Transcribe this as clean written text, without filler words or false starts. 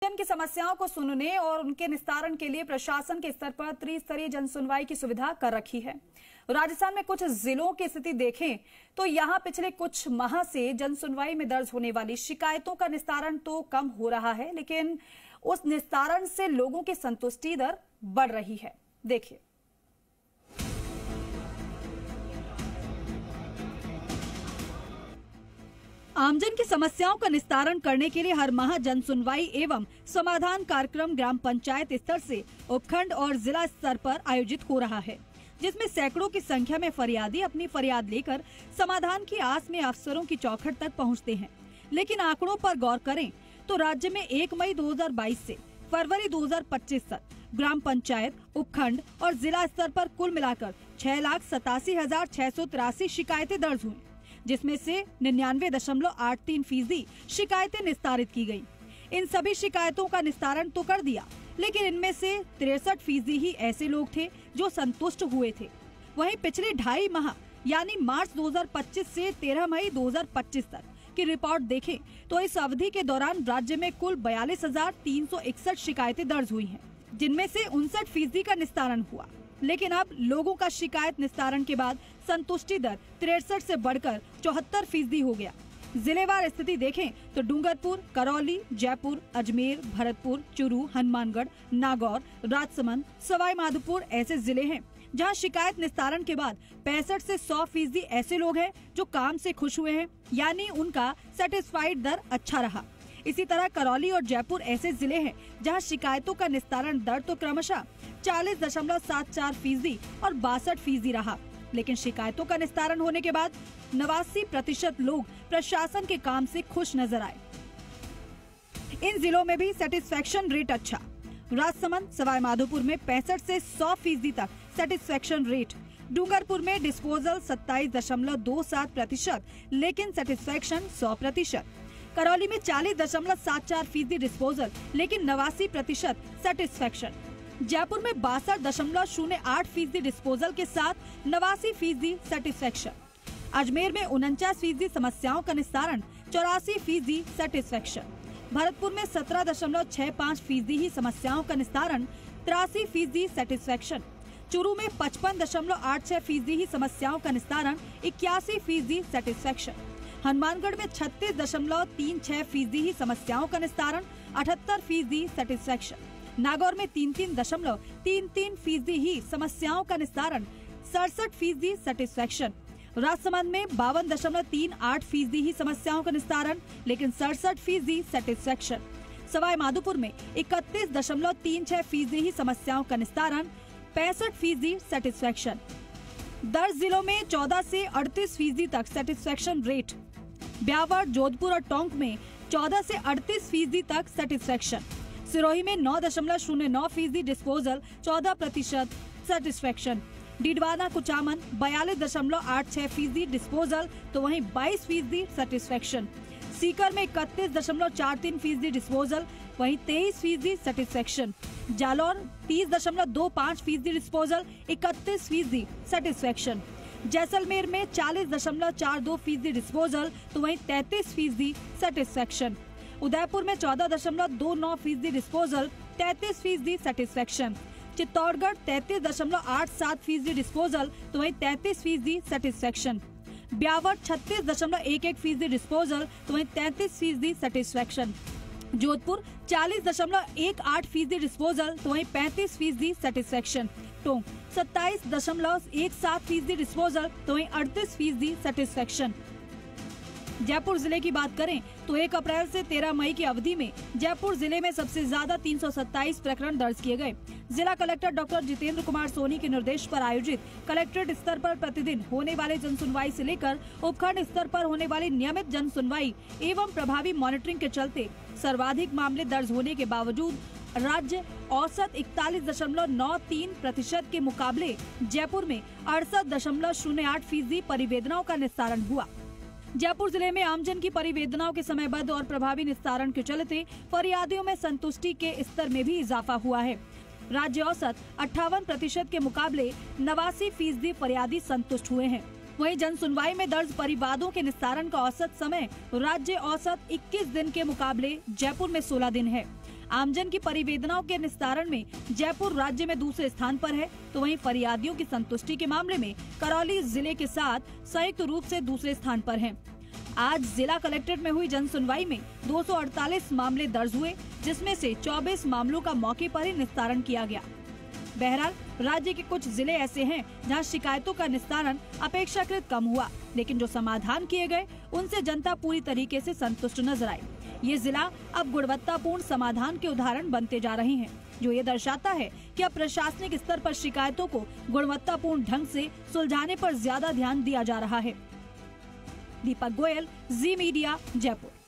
आमजन की समस्याओं को सुनने और उनके निस्तारण के लिए प्रशासन के स्तर पर त्रिस्तरीय जन सुनवाई की सुविधा कर रखी है। राजस्थान में कुछ जिलों की स्थिति देखें तो यहां पिछले कुछ माह से जन सुनवाई में दर्ज होने वाली शिकायतों का निस्तारण तो कम हो रहा है, लेकिन उस निस्तारण से लोगों की संतुष्टि दर बढ़ रही है। देखिए। आमजन की समस्याओं का निस्तारण करने के लिए हर माह जन सुनवाई एवं समाधान कार्यक्रम ग्राम पंचायत स्तर से उपखंड और जिला स्तर पर आयोजित हो रहा है, जिसमें सैकड़ों की संख्या में फरियादी अपनी फरियाद लेकर समाधान की आस में अफसरों की चौखट तक पहुंचते हैं। लेकिन आंकड़ों पर गौर करें तो राज्य में 1 मई 2022 से फरवरी 2025 तक ग्राम पंचायत, उपखंड और जिला स्तर पर कुल मिलाकर 6,87,683 शिकायतें दर्ज हुई, जिसमें से 99.83% शिकायतें निस्तारित की गयी। इन सभी शिकायतों का निस्तारण तो कर दिया, लेकिन इनमें से 63% ही ऐसे लोग थे जो संतुष्ट हुए थे। वहीं पिछले 2.5 माह यानी मार्च 2025 से 13 मई 2025 तक की रिपोर्ट देखें तो इस अवधि के दौरान राज्य में कुल 42,361 शिकायतें दर्ज हुई हैं, जिनमें से 59% का निस्तारण हुआ। लेकिन अब लोगों का शिकायत निस्तारण के बाद संतुष्टि दर 63 से बढ़कर 74% हो गया। जिलेवार स्थिति देखें तो डूंगरपुर, करौली, जयपुर, अजमेर, भरतपुर, चुरू, हनुमानगढ़, नागौर, राजसमंद, सवाई माधोपुर ऐसे जिले हैं जहां शिकायत निस्तारण के बाद 65 से 100% ऐसे लोग हैं जो काम से खुश हुए हैं, यानी उनका सेटिस्फाइड दर अच्छा रहा। इसी तरह करौली और जयपुर ऐसे जिले हैं जहां शिकायतों का निस्तारण दर तो क्रमशः 40.74% और 62% रहा, लेकिन शिकायतों का निस्तारण होने के बाद 89% लोग प्रशासन के काम से खुश नजर आए। इन जिलों में भी सेटिस्फेक्शन रेट अच्छा। राजसमंद, सवाई माधोपुर में 65 से 100% तक सेटिस्फेक्शन रेट, डूंगरपुर में डिस्पोजल 27.27%, लेकिन सेटिस्फेक्शन 100%, करौली में 40.74% डिस्पोजल, लेकिन 89% सेटिस्फेक्शन, जयपुर में 62.08% डिस्पोजल के साथ 89% सेटिस्फेक्शन, अजमेर में 49% समस्याओं का निस्तारण, 84% सेटिस्फेक्शन, भरतपुर में 17.65% ही समस्याओं का निस्तारण, 83% सेटिस्फेक्शन, चुरू में 55.86% ही समस्याओं का निस्तारण, 81% सेटिस्फेक्शन, हनुमानगढ़ में 36.36% ही समस्याओं का निस्तारण, 78% सेटिस्फेक्शन, नागौर में 33.33% ही समस्याओं का निस्तारण, 67% सेटिस्फेक्शन, राजसमंद में 52.38% ही समस्याओं का निस्तारण, लेकिन 67% सेटिस्फेक्शन, सवाई माधोपुर में 31.36% ही समस्याओं का निस्तारण, 65% सेटिस्फेक्शन, 10 जिलों में 14 से 38% तक सेटिस्फेक्शन रेट, ब्यावर, जोधपुर और टोंक में 14 से 38% तक सेटिस्फेक्शन, सिरोही में 9.09% disposal, 14% satisfaction, Didwana, Kuchaman 42.86% disposal, तो वहीं 22% सेटिस्फेक्शन, सीकर में 31.43% डिस्पोजल, वहीं 23% satisfaction, Jalore 30.25% disposal, 31% satisfaction, Jaisalmer में 40.42% डिस्पोजल, तो वहीं 33% सेटिस्फेक्शन, उदयपुर में 14.29% डिस्पोजल, 33% सेटिस्फेक्शन, चित्तौड़गढ़ 33.87% डिस्पोजल, तो वहीं 33% सेटिस्फेक्शन, ब्यावर 36.11% डिस्पोजल, तो वहीं 33% सेटिस्फेक्शन, जोधपुर 40.18% डिस्पोजल, तो वहीं 35% सेटिस्फेक्शन, टोंक 27.17% डिस्पोजल, तो वहीं 38% सेटिस्फेक्शन। जयपुर जिले की बात करें तो 1 अप्रैल से 13 मई की अवधि में जयपुर जिले में सबसे ज्यादा 327 प्रकरण दर्ज किए गए। जिला कलेक्टर डॉक्टर जितेंद्र कुमार सोनी के निर्देश पर आयोजित कलेक्ट्रेट स्तर पर प्रतिदिन होने वाले जन सुनवाई से लेकर उपखंड स्तर पर होने वाली नियमित जन सुनवाई एवं प्रभावी मॉनिटरिंग के चलते सर्वाधिक मामले दर्ज होने के बावजूद राज्य औसत 41.93% के मुकाबले जयपुर में 68.08% परिवेदनाओं का निस्तारण हुआ। जयपुर जिले में आमजन की परिवेदनाओं के समयबद्ध और प्रभावी निस्तारण के चलते फरियादियों में संतुष्टि के स्तर में भी इजाफा हुआ है। राज्य औसत 58% के मुकाबले 89% फरियादी संतुष्ट हुए हैं। वहीं जन सुनवाई में दर्ज परिवादों के निस्तारण का औसत समय राज्य औसत 21 दिन के मुकाबले जयपुर में 16 दिन है। आमजन की परिवेदनाओं के निस्तारण में जयपुर राज्य में दूसरे स्थान पर है, तो वहीं फरियादियों की संतुष्टि के मामले में करौली जिले के साथ संयुक्त रूप से दूसरे स्थान पर है। आज जिला कलेक्ट्रेट में हुई जन सुनवाई में 248 मामले दर्ज हुए, जिसमें से 24 मामलों का मौके पर ही निस्तारण किया गया। बहरहाल राज्य के कुछ जिले ऐसे हैं जहां शिकायतों का निस्तारण अपेक्षाकृत कम हुआ, लेकिन जो समाधान किए गए उनसे जनता पूरी तरीके से संतुष्ट नजर आई। ये जिला अब गुणवत्तापूर्ण समाधान के उदाहरण बनते जा रहे हैं, जो ये दर्शाता है कि अब प्रशासनिक स्तर पर शिकायतों को गुणवत्तापूर्ण ढंग से सुलझाने पर ज्यादा ध्यान दिया जा रहा है। दीपक गोयल, जी मीडिया, जयपुर।